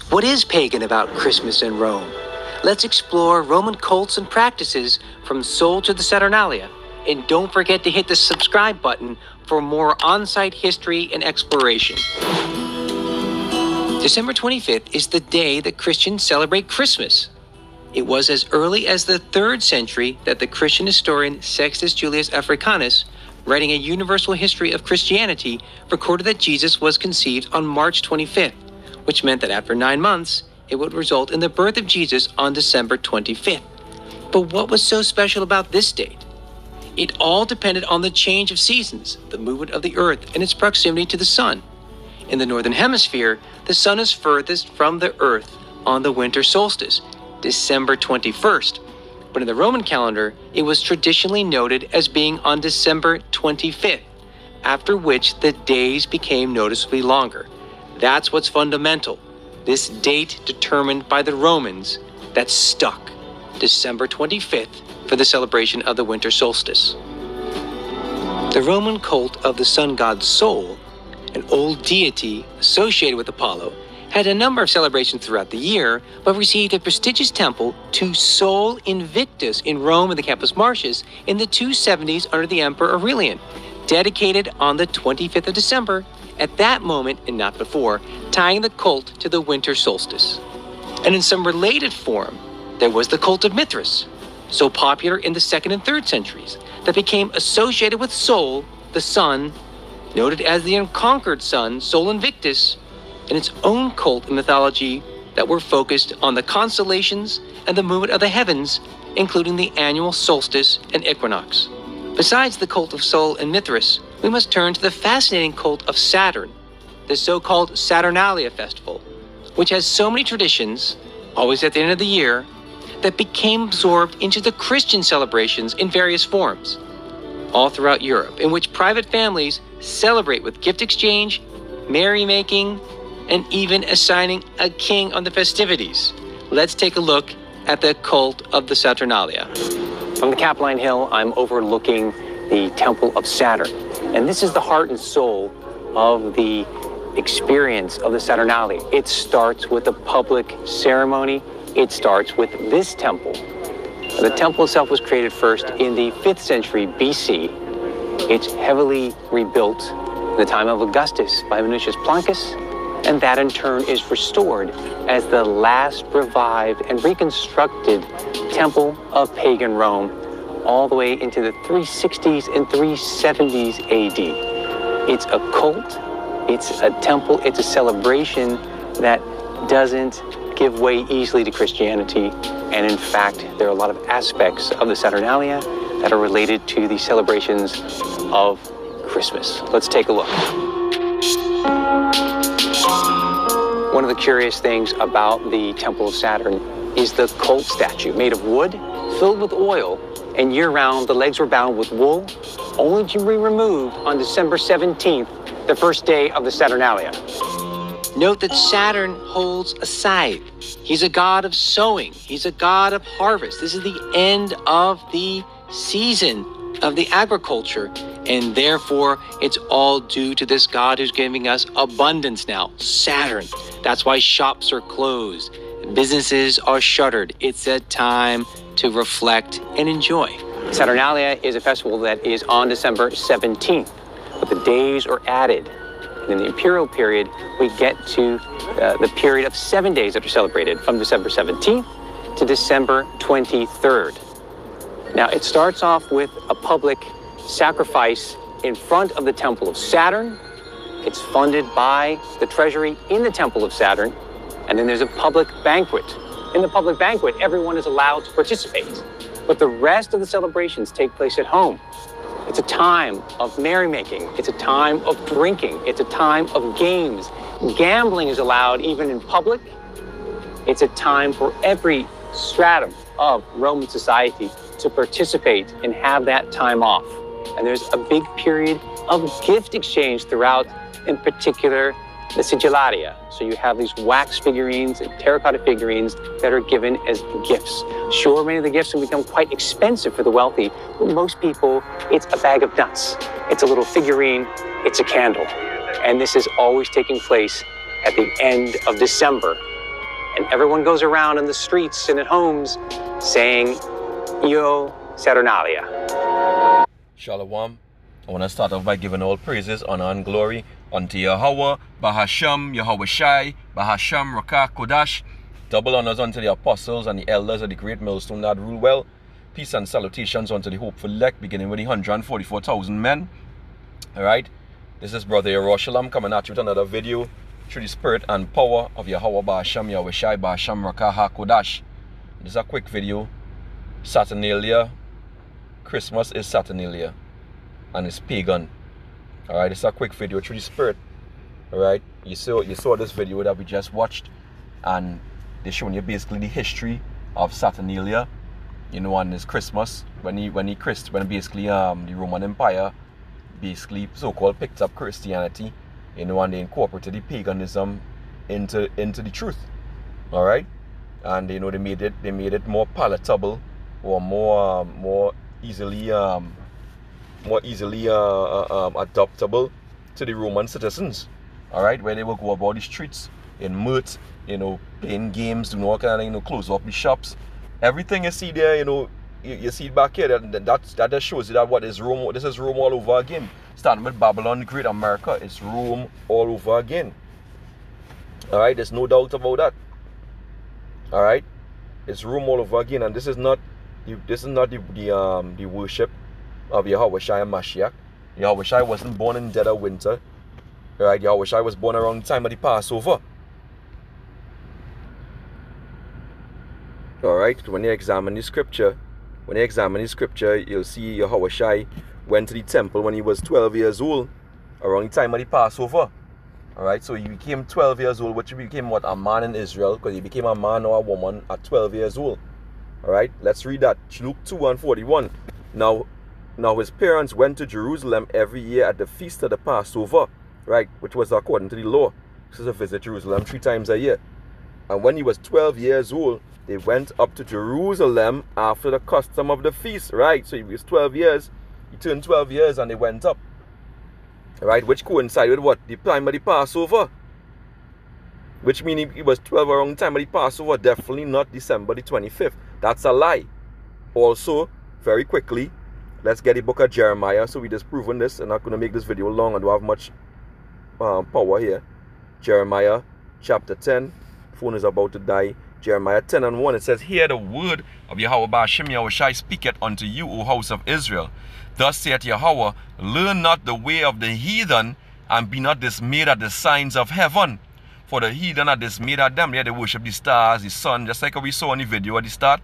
What is pagan about Christmas in Rome? Let's explore Roman cults and practices from Seoul to the Saturnalia. And don't forget to hit the subscribe button for more on-site history and exploration. December 25th is the day that Christians celebrate Christmas. It was as early as the 3rd century that the Christian historian Sextus Julius Africanus, writing a universal history of Christianity, recorded that Jesus was conceived on March 25th, which meant that after 9 months, it would result in the birth of Jesus on December 25th. But what was so special about this date? It all depended on the change of seasons, the movement of the earth, and its proximity to the sun. In the northern hemisphere, the sun is furthest from the earth on the winter solstice, December 21st. But in the Roman calendar, it was traditionally noted as being on December 25th, after which the days became noticeably longer. That's what's fundamental. This date determined by the Romans that stuck, December 25th, for the celebration of the winter solstice. The Roman cult of the sun god Sol, an old deity associated with Apollo, had a number of celebrations throughout the year, but received a prestigious temple to Sol Invictus in Rome in the Campus Martius in the 270s under the Emperor Aurelian, dedicated on the 25th of December, at that moment and not before, tying the cult to the winter solstice. And in some related form, there was the cult of Mithras, so popular in the 2nd and 3rd centuries, that became associated with Sol, the sun, noted as the unconquered sun, Sol Invictus, and its own cult and mythology that were focused on the constellations and the movement of the heavens, including the annual solstice and equinox. Besides the cult of Sol and Mithras, we must turn to the fascinating cult of Saturn, the so-called Saturnalia festival, which has so many traditions, always at the end of the year, that became absorbed into the Christian celebrations in various forms, all throughout Europe, in which private families celebrate with gift exchange, merrymaking, and even assigning a king on the festivities. Let's take a look at the cult of the Saturnalia. From the Capitoline Hill, I'm overlooking the Temple of Saturn. And this is the heart and soul of the experience of the Saturnalia. It starts with a public ceremony. It starts with this temple. The temple itself was created first in the 5th century BC. It's heavily rebuilt in the time of Augustus by Minucius Plancus, and that in turn is restored as the last revived and reconstructed temple of pagan Rome all the way into the 360s and 370s AD. It's a cult, it's a temple, it's a celebration that doesn't give way easily to Christianity, and in fact, there are a lot of aspects of the Saturnalia that are related to the celebrations of Christmas. Let's take a look. One of the curious things about the Temple of Saturn is the cult statue, made of wood, filled with oil, and year-round the legs were bound with wool, only to be removed on December 17th, the first day of the Saturnalia. Note that Saturn holds a scythe. He's a god of sowing. He's a god of harvest. This is the end of the season of the agriculture, and therefore it's all due to this god who's giving us abundance now, Saturn. That's why shops are closed, businesses are shuttered. It's a time to reflect and enjoy. Saturnalia is a festival that is on December 17th, but the days are added. And in the imperial period, we get to the period of 7 days that are celebrated from December 17th to December 23rd. Now, it starts off with a public sacrifice in front of the Temple of Saturn. It's funded by the treasury in the Temple of Saturn. And then there's a public banquet. In the public banquet, everyone is allowed to participate. But the rest of the celebrations take place at home. It's a time of merrymaking. It's a time of drinking. It's a time of games. Gambling is allowed even in public. It's a time for every stratum of Roman society to participate and have that time off. And there's a big period of gift exchange throughout, in particular, the sigillaria. So you have these wax figurines and terracotta figurines that are given as gifts. Sure, many of the gifts can become quite expensive for the wealthy, but most people, it's a bag of nuts. It's a little figurine, it's a candle. And this is always taking place at the end of December and everyone goes around in the streets and at homes saying, Yo, Saturnalia. Shalom. I want to start off by giving all praises, honor, and glory unto Yahweh, Bahasham, Yahweh Shai, Bahasham, Rakah, Kodash. Double honors unto the apostles and the elders of the great millstone that rule well. Peace and salutations unto the hopeful elect, beginning with the 144,000 men. Alright, this is Brother Yerushalayim coming at you with another video through the spirit and power of Yahweh, Bahasham, Yahweh Shai, Bahasham, Rakah, Kodash. This is a quick video. Saturnalia. Christmas is Saturnalia, and it's pagan. Alright, it's a quick video through the spirit. Alright, you saw this video that we just watched, and they're showing you basically the history of Saturnalia, you know, and it's Christmas when basically the Roman Empire basically so-called picked up Christianity, you know, and they incorporated the paganism into the truth. Alright, and you know they made it more palatable, or more easily adoptable to the Roman citizens. Alright, where they will go about the streets in mirth, you know, playing games, doing all kind of, you know, close up the shops. Everything you see there, you know, you see it back here, that just shows you that what is Rome. This is Rome all over again. Starting with Babylon, Great America, it's Rome all over again. Alright, there's no doubt about that. Alright, it's Rome all over again, and this is not the worship of Yahweh Shai and Mashiach. Yahweh Shai wasn't born in dead of winter. Right? Yahweh Shai was born around the time of the Passover. Alright, when you examine the scripture, you'll see Yahweh Shai went to the temple when he was 12 years old, around the time of the Passover. Alright, so he became 12 years old, which became what? A man in Israel, because he became a man or a woman at 12 years old. Alright, let's read that. Luke 2:41. Now his parents went to Jerusalem every year at the feast of the Passover, right, which was according to the law. This is a visit Jerusalem 3 times a year. And when he was 12 years old, they went up to Jerusalem after the custom of the feast, right? So he was 12 years, he turned 12 years and they went up, right, which coincided with what? The time of the Passover. Which means he was 12 around the time of the Passover, definitely not December the 25th. That's a lie. Also, very quickly, let's get the book of Jeremiah. So we just proven this. I'm not going to make this video long. I don't have much power here. Jeremiah chapter 10. Phone is about to die. Jeremiah 10:1. It says, Hear the word of Yahweh Ba'ashem Yahweh Shai speaketh unto you, O house of Israel. Thus saith Yahweh, Learn not the way of the heathen, and be not dismayed at the signs of heaven. For the heathen are dismayed at them. Yeah, they worship the stars, the sun, just like we saw in the video at the start.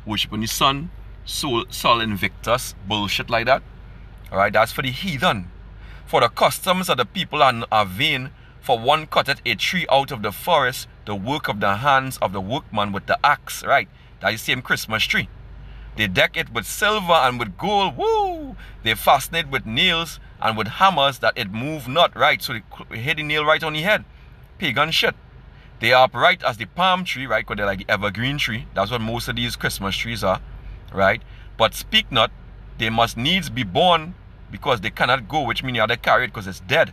Worshiping the sun, Sol Invictus, bullshit like that. Alright, that's for the heathen. For the customs of the people are vain, for one cutteth a tree out of the forest, the work of the hands of the workman with the axe. Right, that's the same Christmas tree. They deck it with silver and with gold. Woo! They fasten it with nails and with hammers that it move not. Right, so they hit the nail right on the head. Pagan shit. They are upright as the palm tree, right? Because they're like the evergreen tree. That's what most of these Christmas trees are, right? But speak not, they must needs be born, because they cannot go, which means you have to carry it because it's dead,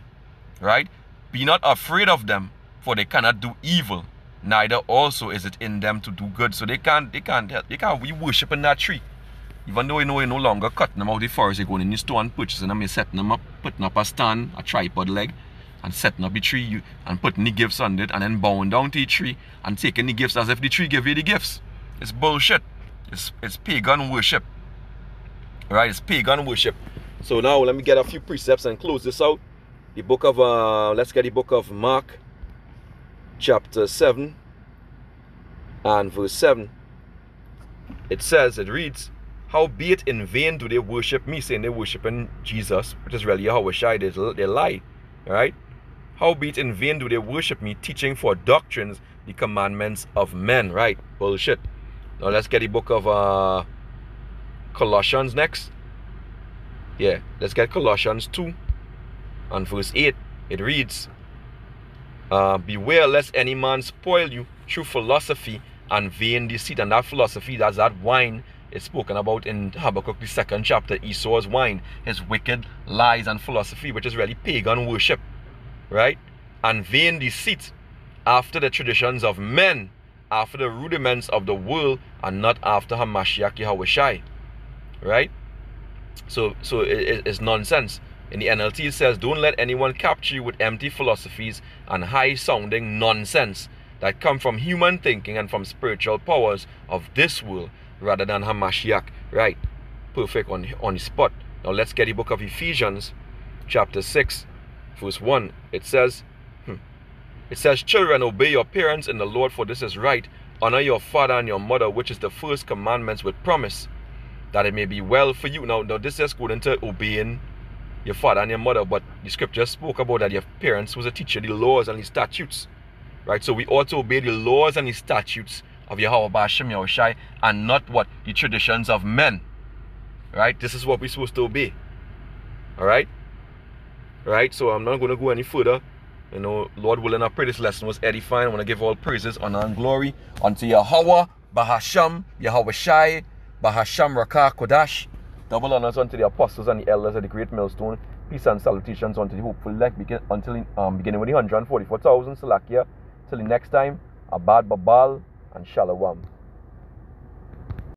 right? Be not afraid of them, for they cannot do evil, neither also is it in them to do good. So they can't be worshiping that tree. Even though you know you're no longer cutting them out of the forest, you're going in the store and purchasing them, you're setting them up, putting up a stand, a tripod leg, and setting up the tree and putting the gifts on it, and then bowing down to the tree and taking the gifts as if the tree gave you the gifts. It's bullshit. It's pagan worship. Right? It's pagan worship. So now let me get a few precepts and close this out. The book of let's get the book of Mark chapter 7 and verse 7. It says, it reads, Howbeit in vain do they worship me, saying they're worshiping Jesus, which is really Yahweh Shai. They lie. Right? Howbeit in vain do they worship me, teaching for doctrines the commandments of men. Right? Bullshit. Now let's get the book of Colossians next. Yeah, let's get Colossians 2 and verse 8. It reads, Beware lest any man spoil you through philosophy and vain deceit. And that philosophy, that's that wine, is spoken about in Habakkuk the 2nd chapter. Esau's wine, his wicked lies and philosophy, which is really pagan worship, right? And vain deceit after the traditions of men, after the rudiments of the world and not after Hamashiach Yahushai. Right? So it's nonsense. In the NLT it says, don't let anyone capture you with empty philosophies and high-sounding nonsense that come from human thinking and from spiritual powers of this world rather than Hamashiach. Right? Perfect on the spot. Now let's get the book of Ephesians, chapter 6, verse 1. It says, children, obey your parents in the Lord, for this is right. Honor your father and your mother, which is the first commandments with promise, that it may be well for you. Now this is going into obeying your father and your mother, but the scripture spoke about that your parents was a teacher, the laws and the statutes. Right? So we ought to obey the laws and the statutes of Yahweh B'Hashem Yahushai and not what? The traditions of men. Right? This is what we're supposed to obey. Alright? Right? So I'm not going to go any further. You know, Lord willing, I pray this lesson was edifying. I want to give all praises, honor, and glory unto Yahweh B'Hashem Yahushai B'Hashem Rakah Kodash. Double honors unto the apostles and the elders of the great millstone. Peace and salutations unto the hopeful elect, beginning with the 144,000 Salakia. Till the next time, Abad Babal and Shalom.